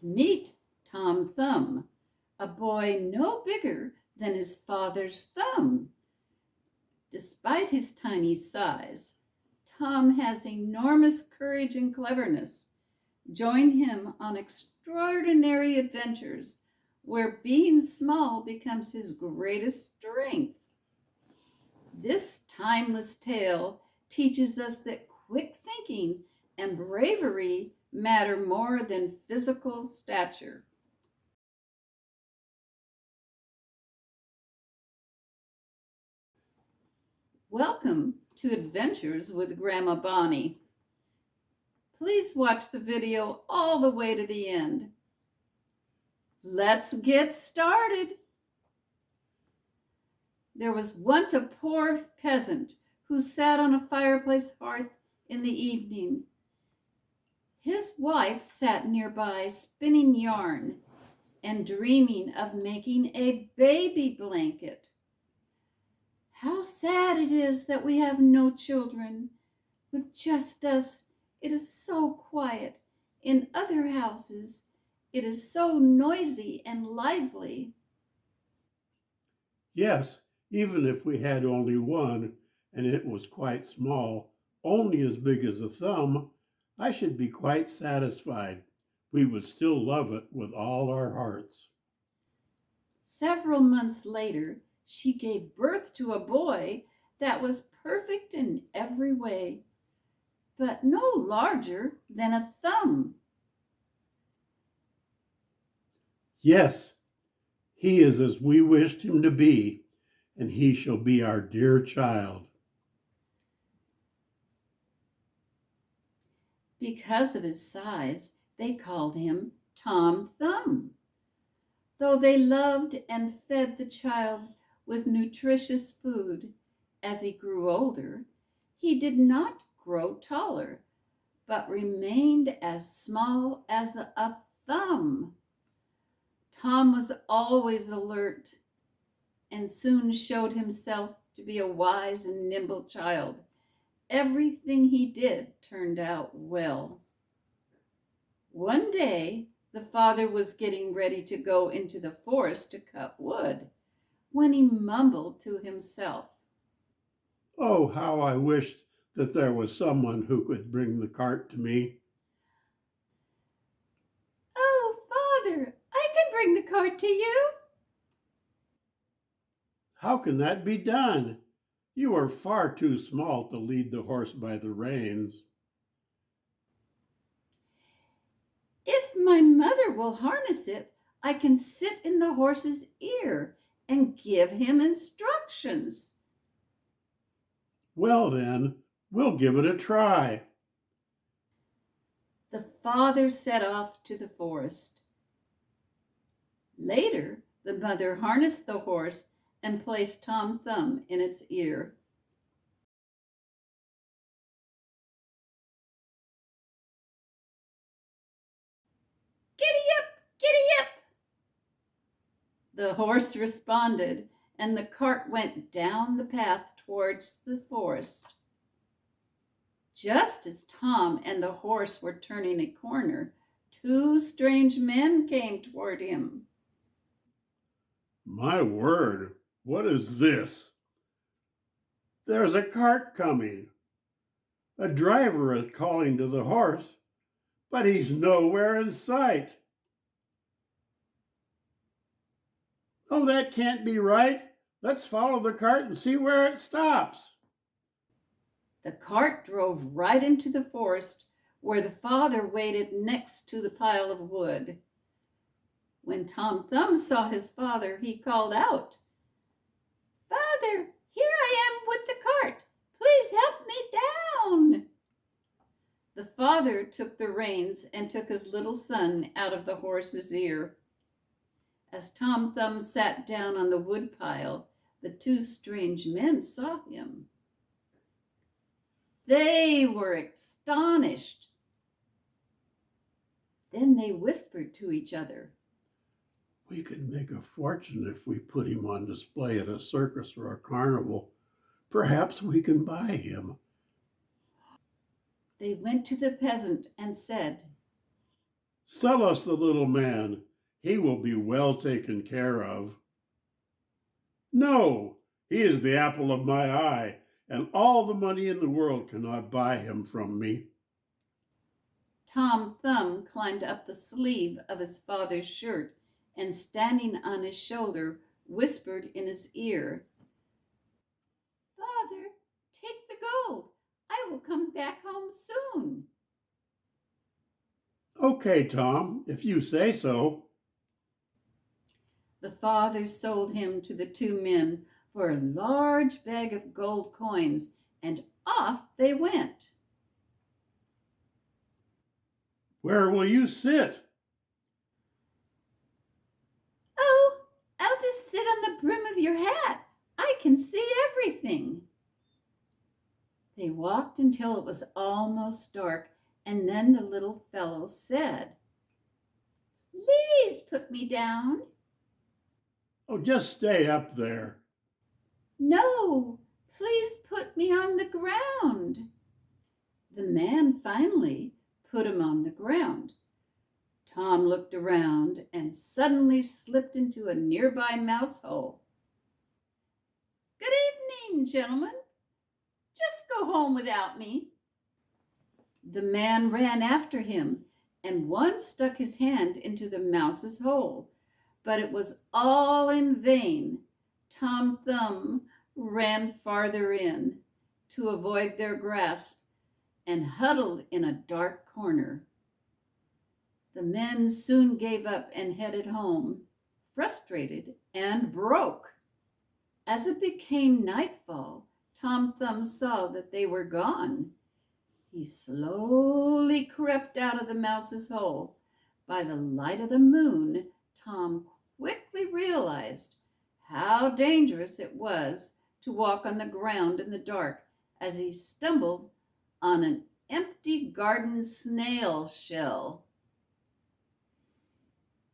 Meet Tom Thumb, a boy no bigger than his father's thumb. Despite his tiny size, Tom has enormous courage and cleverness. Join him on extraordinary adventures where being small becomes his greatest strength. This timeless tale teaches us that quick thinking and bravery matter more than physical stature. Welcome to Adventures with Gramma Bonnie. Please watch the video all the way to the end. Let's get started. There was once a poor peasant who sat on a fireplace hearth in the evening. His wife sat nearby spinning yarn and dreaming of making a baby blanket. How sad it is that we have no children. With just us, it is so quiet. In other houses, it is so noisy and lively. Yes, even if we had only one, and it was quite small, only as big as a thumb, I should be quite satisfied. We would still love it with all our hearts. Several months later, she gave birth to a boy that was perfect in every way, but no larger than a thumb. Yes, he is as we wished him to be, and he shall be our dear child. Because of his size, they called him Tom Thumb. Though they loved and fed the child with nutritious food, as he grew older, he did not grow taller, but remained as small as a thumb. Tom was always alert and soon showed himself to be a wise and nimble child. Everything he did turned out well. One day, the father was getting ready to go into the forest to cut wood when he mumbled to himself, Oh, how I wished that there was someone who could bring the cart to me. "Oh, father, I can bring the cart to you." How can that be done? You are far too small to lead the horse by the reins. "If my mother will harness it, I can sit in the horse's ear and give him instructions." Well, then, we'll give it a try. The father set off to the forest. Later, the mother harnessed the horse and placed Tom Thumb in its ear. "Giddy up, giddy up," the horse responded, and the cart went down the path towards the forest. Just as Tom and the horse were turning a corner, two strange men came toward him. My word, what is this? There's a cart coming. A driver is calling to the horse, but he's nowhere in sight. Oh, that can't be right. Let's follow the cart and see where it stops. The cart drove right into the forest where the father waited next to the pile of wood. When Tom Thumb saw his father, he called out, "Father, here I am with the cart. Please help me down." The father took the reins and took his little son out of the horse's ear. As Tom Thumb sat down on the woodpile, the two strange men saw him. They were astonished. Then they whispered to each other, We could make a fortune if we put him on display at a circus or a carnival. Perhaps we can buy him. They went to the peasant and said, Sell us the little man. He will be well taken care of. No, he is the apple of my eye, and all the money in the world cannot buy him from me. Tom Thumb climbed up the sleeve of his father's shirt and, standing on his shoulder, whispered in his ear, "Father, take the gold. I will come back home soon." Okay, Tom, if you say so. The father sold him to the two men for a large bag of gold coins, and off they went. Where will you sit? "Oh, I'll just sit on the brim of your hat. I can see everything." They walked until it was almost dark, and then the little fellow said, "Please put me down." Oh, just stay up there. "No, please put me on the ground." The man finally put him on the ground. Tom looked around and suddenly slipped into a nearby mouse hole. "Good evening, gentlemen. Just go home without me." The man ran after him and once stuck his hand into the mouse's hole, but it was all in vain. Tom Thumb ran farther in to avoid their grasp and huddled in a dark corner. The men soon gave up and headed home, frustrated and broke. As it became nightfall, Tom Thumb saw that they were gone. He slowly crept out of the mouse's hole. By the light of the moon, Tom quickly realized how dangerous it was to walk on the ground in the dark, as he stumbled on an empty garden snail shell.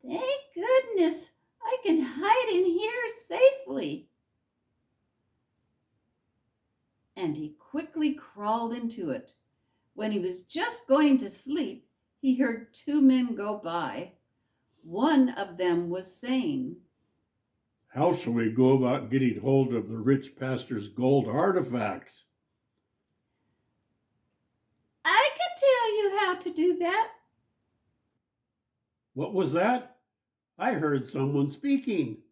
"Thank goodness, I can hide in here safely." And he quickly crawled into it. When he was just going to sleep, he heard two men go by. One of them was saying, How shall we go about getting hold of the rich pastor's gold artifacts? "I can tell you how to do that." What was that? I heard someone speaking.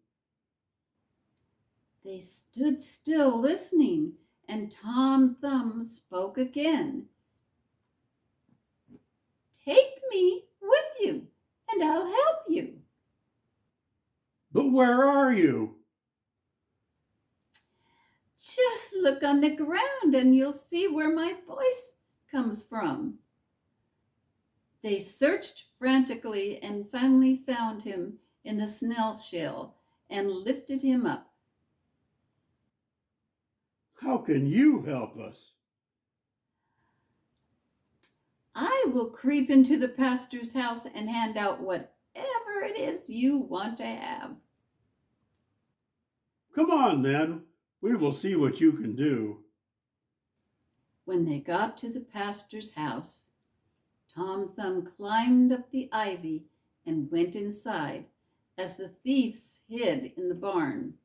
They stood still listening, and Tom Thumb spoke again. "Take me with you, and I'll help you." But where are you? "Just look on the ground and you'll see where my voice comes from." They searched frantically and finally found him in the snail shell and lifted him up. How can you help us? "I will creep into the pastor's house and hand out whatever it is you want to have." Come on, then. We will see what you can do. When they got to the pastor's house, Tom Thumb climbed up the ivy and went inside, as the thieves hid in the barn.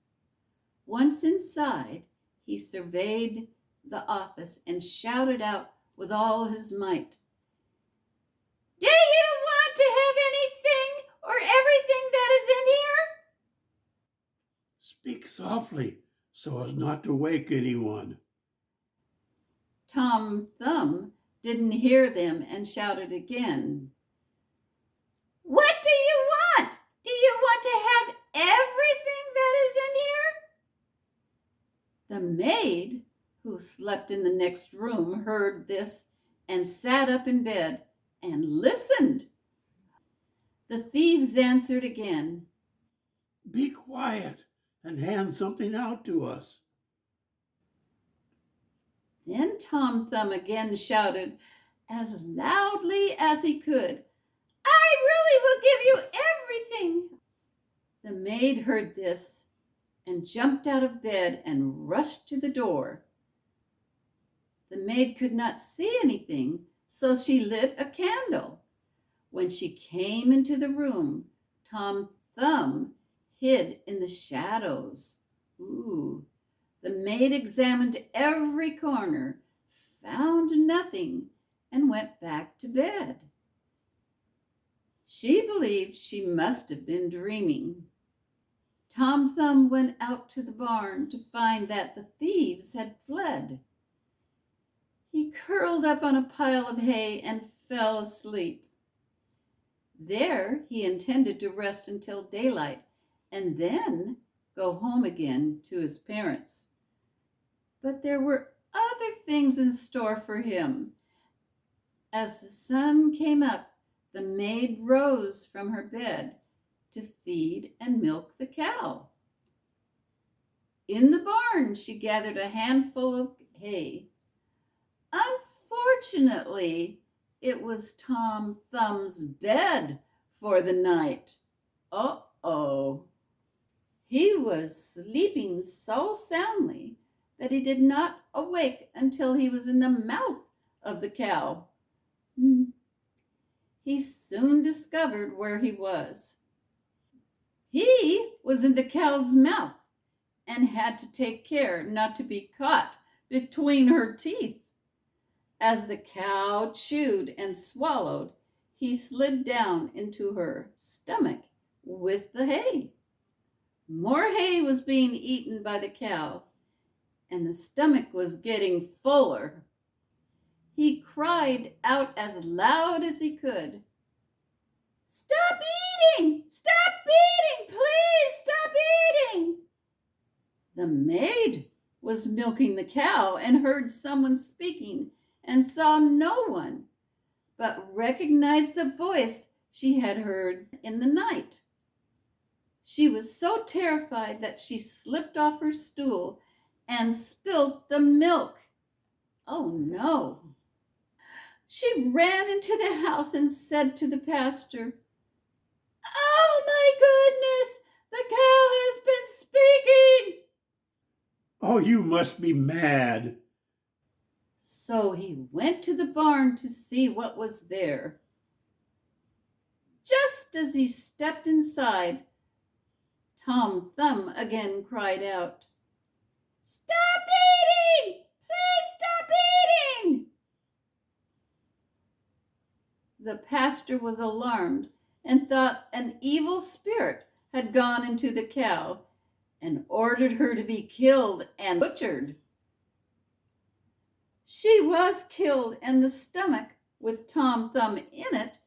Once inside, he surveyed the office and shouted out with all his might, "Do you want to have anything or everything that is in here?" Speak softly so as not to wake anyone. Tom Thumb didn't hear them and shouted again, "What do you want? Do you want to have everything that is in here?" The maid, who slept in the next room, heard this and sat up in bed and listened. The thieves answered again, Be quiet and hand something out to us. Then Tom Thumb again shouted as loudly as he could, "I really will give you everything." The maid heard this and jumped out of bed and rushed to the door. The maid could not see anything, so she lit a candle. When she came into the room, Tom Thumb hid in the shadows. Ooh. The maid examined every corner, found nothing, and went back to bed. She believed she must have been dreaming. Tom Thumb went out to the barn to find that the thieves had fled. He curled up on a pile of hay and fell asleep. There he intended to rest until daylight and then go home again to his parents. But there were other things in store for him. As the sun came up, the maid rose from her bed to feed and milk the cow. In the barn, she gathered a handful of hay. Unfortunately, it was Tom Thumb's bed for the night. Uh-oh. He was sleeping so soundly that he did not awake until he was in the mouth of the cow. He soon discovered where he was. He was in the cow's mouth and had to take care not to be caught between her teeth. As the cow chewed and swallowed, he slid down into her stomach with the hay. More hay was being eaten by the cow, and the stomach was getting fuller. He cried out as loud as he could, "Stop eating! Stop eating! Please stop eating!" The maid was milking the cow and heard someone speaking and saw no one, but recognized the voice she had heard in the night. She was so terrified that she slipped off her stool and spilt the milk. Oh no! She ran into the house and said to the pastor, "Oh my goodness, the cow has been speaking." Oh, you must be mad. So he went to the barn to see what was there. Just as he stepped inside, Tom Thumb again cried out, "Stop eating! Please stop eating!" The pastor was alarmed and thought an evil spirit had gone into the cow and ordered her to be killed and butchered. She was killed, and the stomach, with Tom Thumb in it,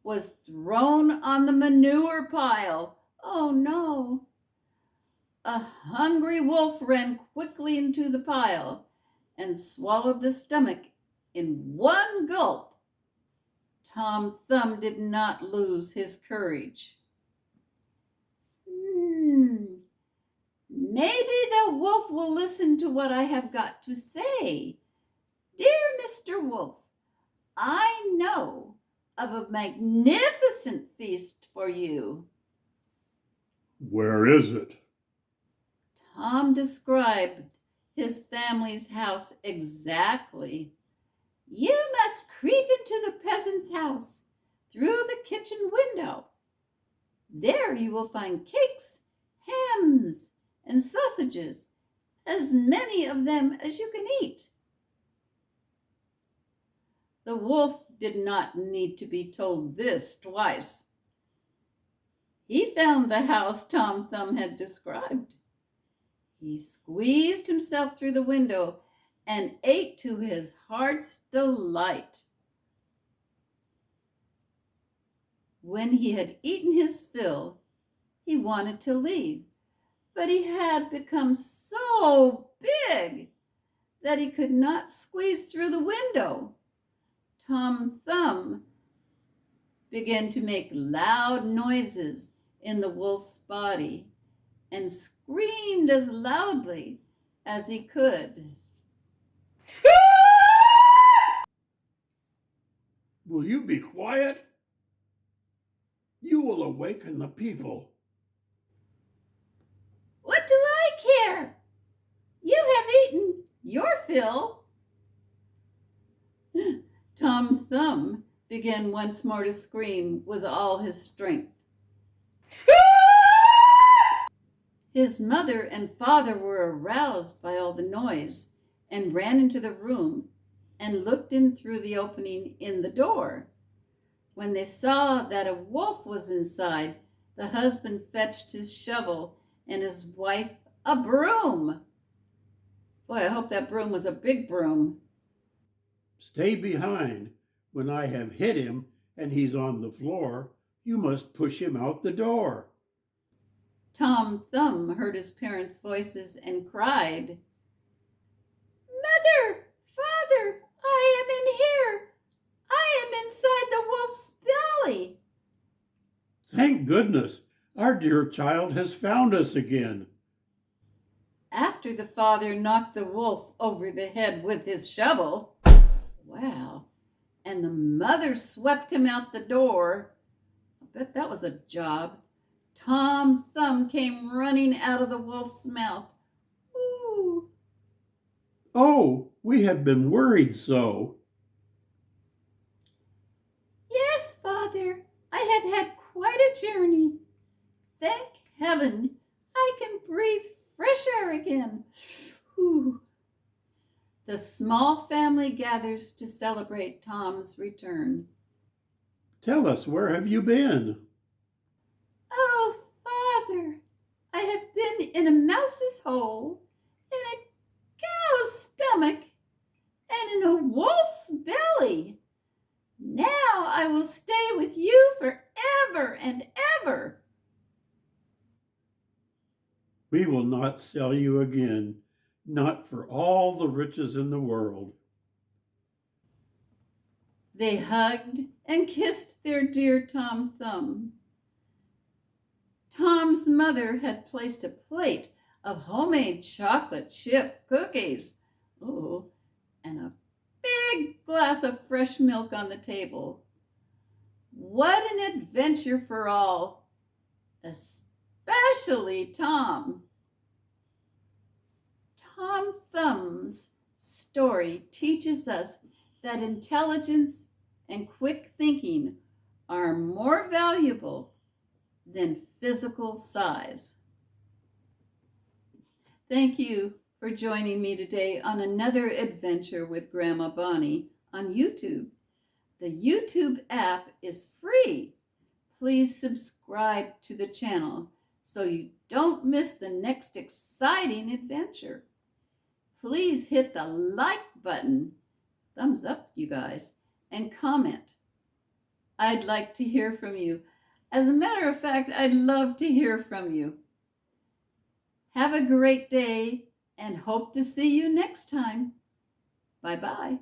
was thrown on the manure pile. Oh no! A hungry wolf ran quickly into the pile and swallowed the stomach in one gulp. Tom Thumb did not lose his courage. Maybe the wolf will listen to what I have got to say. Dear Mr. Wolf, I know of a magnificent feast for you. Where is it? Tom described his family's house exactly. You must creep into the peasant's house through the kitchen window. There you will find cakes, hams, and sausages, as many of them as you can eat. The wolf did not need to be told this twice. He found the house Tom Thumb had described. He squeezed himself through the window and ate to his heart's delight. When he had eaten his fill, he wanted to leave, but he had become so big that he could not squeeze through the window. Tom Thumb began to make loud noises in the wolf's body and screamed as loudly as he could. Will you be quiet? You will awaken the people. What do I care? You have eaten your fill. Tom Thumb began once more to scream with all his strength. His mother and father were aroused by all the noise and ran into the room and looked in through the opening in the door. When they saw that a wolf was inside, the husband fetched his shovel and his wife a broom. Boy, I hope that broom was a big broom. Stay behind. When I have hit him and he's on the floor, you must push him out the door. Tom Thumb heard his parents' voices and cried, "Mother, Father, I am in here. I am inside the wolf's belly." Thank goodness, our dear child has found us again. After the father knocked the wolf over the head with his shovel, wow, and the mother swept him out the door, I bet that was a job. Tom Thumb came running out of the wolf's mouth. Ooh. Oh, we have been worried so. Yes, Father, I have had quite a journey. Thank heaven I can breathe fresh air again. Ooh. The small family gathers to celebrate Tom's return. Tell us, where have you been? Oh, Father, I have been in a mouse's hole, in a cow's stomach, and in a wolf's belly. Now I will stay with you forever and ever. We will not sell you again, not for all the riches in the world. They hugged and kissed their dear Tom Thumb. Tom's mother had placed a plate of homemade chocolate chip cookies, oh, and a big glass of fresh milk on the table. What an adventure for all, especially Tom. Tom Thumb's story teaches us that intelligence and quick thinking are more valuable than physical size. Thank you for joining me today on another adventure with Gramma Bonnie on YouTube. The YouTube app is free. Please subscribe to the channel so you don't miss the next exciting adventure. Please hit the like button, thumbs up you guys, and comment. I'd like to hear from you. As a matter of fact, I'd love to hear from you. Have a great day and hope to see you next time. Bye-bye.